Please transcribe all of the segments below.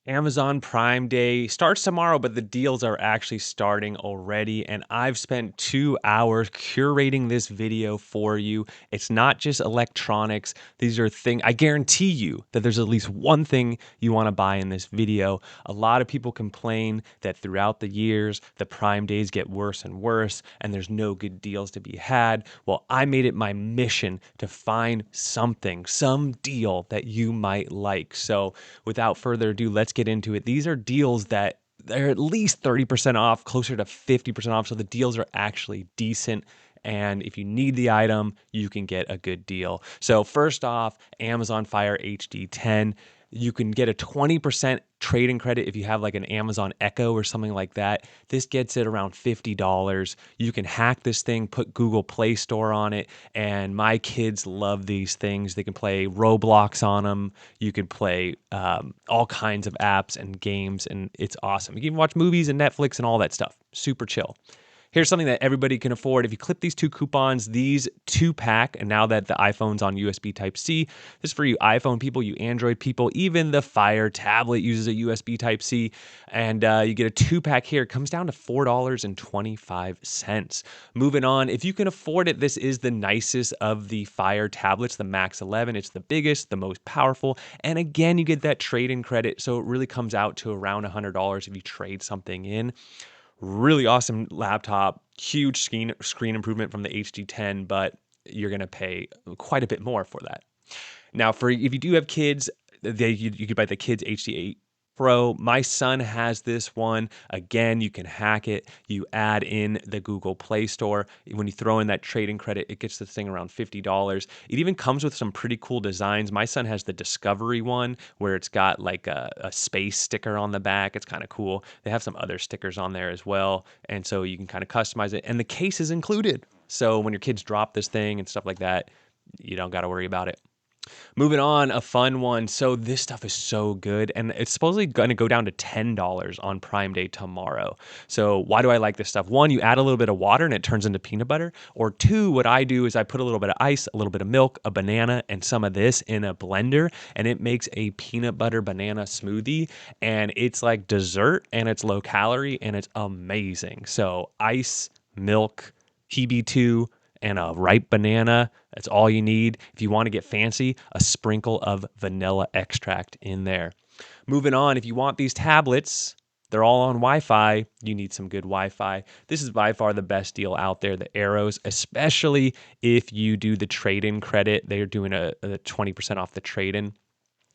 Amazon Prime Day starts tomorrow, but the deals are actually starting already. And I've spent 2 hours curating this video for you. It's not just electronics. These are things, I guarantee you that there's at least one thing you want to buy in this video. A lot of people complain that throughout the years, the Prime Days get worse and worse, and there's no good deals to be had. Well, I made it my mission to find something, some deal that you might like. So without further ado, let's get into it. These are deals that they're at least 30% off, closer to 50% off. So the deals are actually decent. And if you need the item, you can get a good deal. So first off, Amazon Fire HD10. You can get a 20% trade-in credit if you have like an Amazon Echo or something like that. This gets it around $50. You can hack this thing, put Google Play Store on it, and my kids love these things. They can play Roblox on them. You can play all kinds of apps and games, and it's awesome. You can even watch movies and Netflix and all that stuff. Super chill. Here's something that everybody can afford. If you clip these two coupons, these two-pack, and now that the iPhone's on USB Type-C, this is for you iPhone people, you Android people, even the Fire tablet uses a USB Type-C, and you get a two-pack here. It comes down to $4.25. Moving on, if you can afford it, this is the nicest of the Fire tablets, the Max 11. It's the biggest, the most powerful, and again, you get that trade-in credit, so it really comes out to around $100 if you trade something in. Really awesome laptop, huge screen improvement from the HD10, but you're going to pay quite a bit more for that. Now, for if you do have kids, you could buy the Kids HD8 Pro. My son has this one. Again, you can hack it. You add in the Google Play Store. When you throw in that trade-in credit, it gets this thing around $50. It even comes with some pretty cool designs. My son has the Discovery one where it's got like a space sticker on the back. It's kind of cool. They have some other stickers on there as well. And so you can kind of customize it. And the case is included. So when your kids drop this thing and stuff like that, you don't got to worry about it. Moving on, a fun one. So this stuff is so good, and it's supposedly going to go down to $10 on Prime Day tomorrow. So why do I like this stuff? One, you add a little bit of water and it turns into peanut butter. Or two, what I do is I put a little bit of ice, a little bit of milk, a banana, and some of this in a blender, and it makes a peanut butter banana smoothie. And it's like dessert, and it's low calorie, and it's amazing. So ice, milk, TB2, and a ripe banana. That's all you need. If you want to get fancy, a sprinkle of vanilla extract in there. Moving on, if you want these tablets, they're all on Wi-Fi. You need some good Wi-Fi. This is by far the best deal out there, the Arrows, especially if you do the trade-in credit. They're doing a 20% off the trade-in.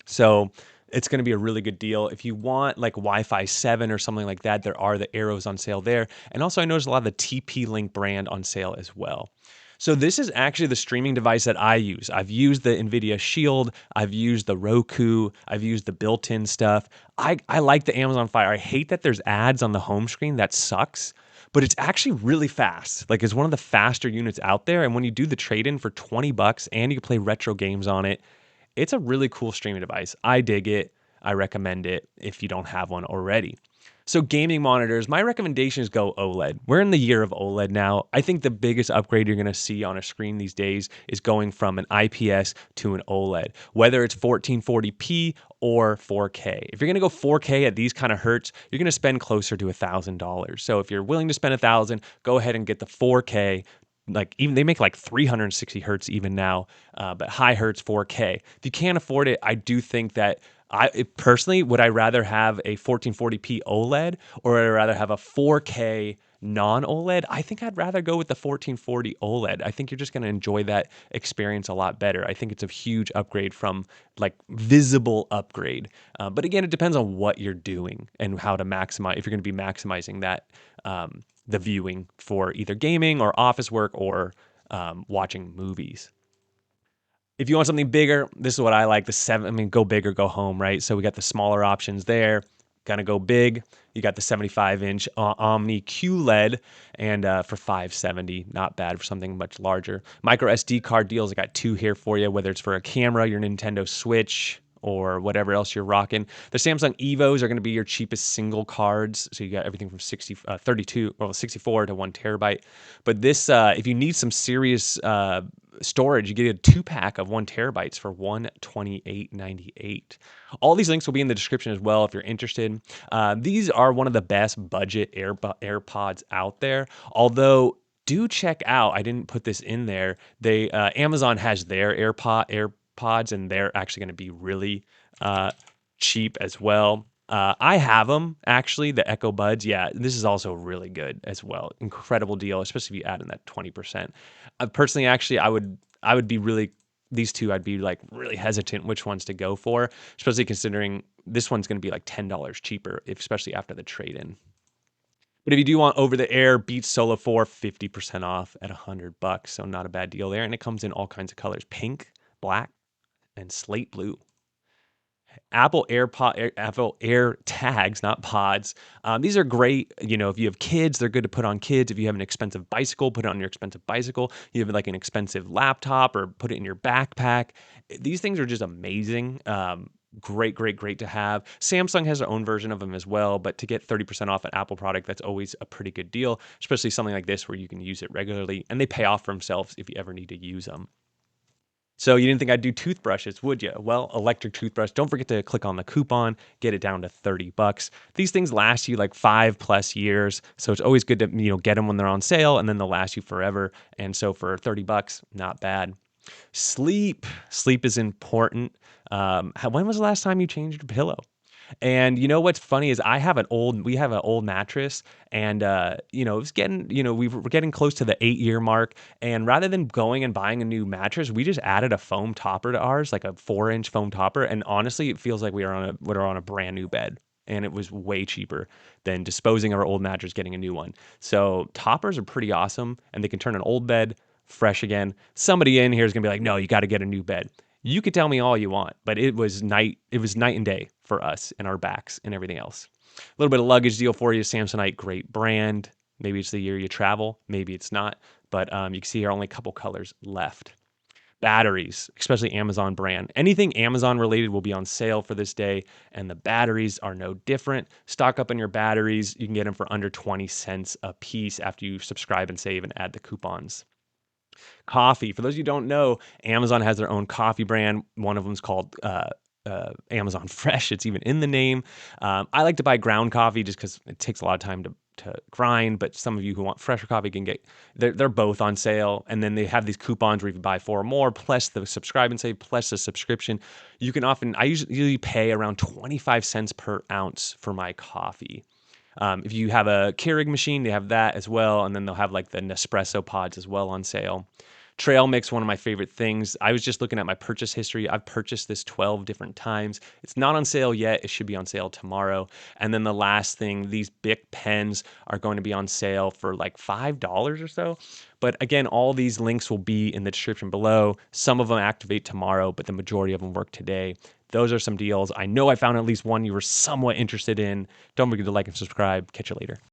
So it's going to be a really good deal. If you want like Wi-Fi 7 or something like that, there are the Arrows on sale there. And also I noticed a lot of the TP-Link brand on sale as well. So this is actually the streaming device that I use. I've used the NVIDIA Shield. I've used the Roku. I've used the built-in stuff. I like the Amazon Fire. I hate that there's ads on the home screen. That sucks. But it's actually really fast. Like it's one of the faster units out there. And when you do the trade-in for $20 and you can play retro games on it, it's a really cool streaming device. I dig it. I recommend it if you don't have one already. So gaming monitors, my recommendation is go OLED. We're in the year of OLED now. I think the biggest upgrade you're going to see on a screen these days is going from an IPS to an OLED, whether it's 1440p or 4K. If you're going to go 4K at these kind of hertz, you're going to spend closer to $1,000. So if you're willing to spend $1,000, go ahead and get the 4K. Like even they make like 360 hertz even now, but high hertz 4K. If you can't afford it, I do think that personally, would I rather have a 1440p OLED or would I rather have a 4K non-OLED? I think I'd rather go with the 1440 OLED. I think you're just going to enjoy that experience a lot better. I think it's a huge upgrade from like visible upgrade. But again, it depends on what you're doing and how to maximize, if you're going to be maximizing that, the viewing for either gaming or office work or watching movies. If you want something bigger, this is what I like. Go big or go home, right? So we got the smaller options there. Gonna go big. You got the 75-inch Omni QLED and for $570, not bad for something much larger. Micro SD card deals, I got two here for you, whether it's for a camera, your Nintendo Switch, or whatever else you're rocking. The Samsung Evos are going to be your cheapest single cards. So you got everything from 64 to 1 TB. But this, if you need some serious storage, you get a 2-pack of 1 TB for $128.98. All these links will be in the description as well if you're interested. These are one of the best budget AirPods out there. Although, do check out, I didn't put this in there. Amazon has their AirPods, and they're actually going to be really cheap as well. I have them actually, the Echo Buds. Yeah, this is also really good as well. Incredible deal, especially if you add in that 20%. Personally, actually, I would be really, these two, I'd be like really hesitant which ones to go for, especially considering this one's going to be like $10 cheaper, especially after the trade-in. But if you do want over the air Beats Solo 4, 50% off at $100. So not a bad deal there. And it comes in all kinds of colors: pink, black, and slate blue. Apple Air tags, not pods. These are great. You know, if you have kids, they're good to put on kids. If you have an expensive bicycle, put it on your expensive bicycle. You have like an expensive laptop, or put it in your backpack. These things are just amazing. Great to have. Samsung has their own version of them as well, but to get 30% off an Apple product, that's always a pretty good deal, especially something like this where you can use it regularly, and they pay off for themselves if you ever need to use them. So you didn't think I'd do toothbrushes, would you? Well, electric toothbrush. Don't forget to click on the coupon, get it down to $30. These things last you like 5+ years, so it's always good to get them when they're on sale, and then they'll last you forever. And so for $30, not bad. Sleep is important. When was the last time you changed your pillow? And you know what's funny is we have an old mattress, and it's getting, we're getting close to the 8-year mark. And rather than going and buying a new mattress, we just added a foam topper to ours, like a 4-inch foam topper. And honestly, it feels like we're on a brand new bed. And it was way cheaper than disposing of our old mattress, getting a new one. So toppers are pretty awesome, and they can turn an old bed fresh again. Somebody in here is gonna be like, no, you got to get a new bed. You could tell me all you want, but it was night and day for us and our backs and everything else. A little bit of luggage deal for you. Samsonite, great brand. Maybe it's the year you travel, maybe it's not, but you can see here only a couple colors left. Batteries, especially Amazon brand. Anything Amazon related will be on sale for this day, and the batteries are no different. Stock up on your batteries. You can get them for under 20 cents a piece after you subscribe and save and add the coupons. Coffee. For those of you who don't know, Amazon has their own coffee brand. One of them is called Amazon Fresh. It's even in the name. I like to buy ground coffee just because it takes a lot of time to grind. But some of you who want fresher coffee can get. They're both on sale, and then they have these coupons where if you buy 4 or more, plus the subscribe and save, plus the subscription, you can I usually pay around 25 cents per ounce for my coffee. If you have a Keurig machine, they have that as well. And then they'll have like the Nespresso pods as well on sale. Trail mix, one of my favorite things. I was just looking at my purchase history. I've purchased this 12 different times. It's not on sale yet. It should be on sale tomorrow. And then the last thing, these Bic pens are going to be on sale for like $5 or so. But again, all these links will be in the description below. Some of them activate tomorrow, but the majority of them work today. Those are some deals. I know I found at least one you were somewhat interested in. Don't forget to like and subscribe. Catch you later.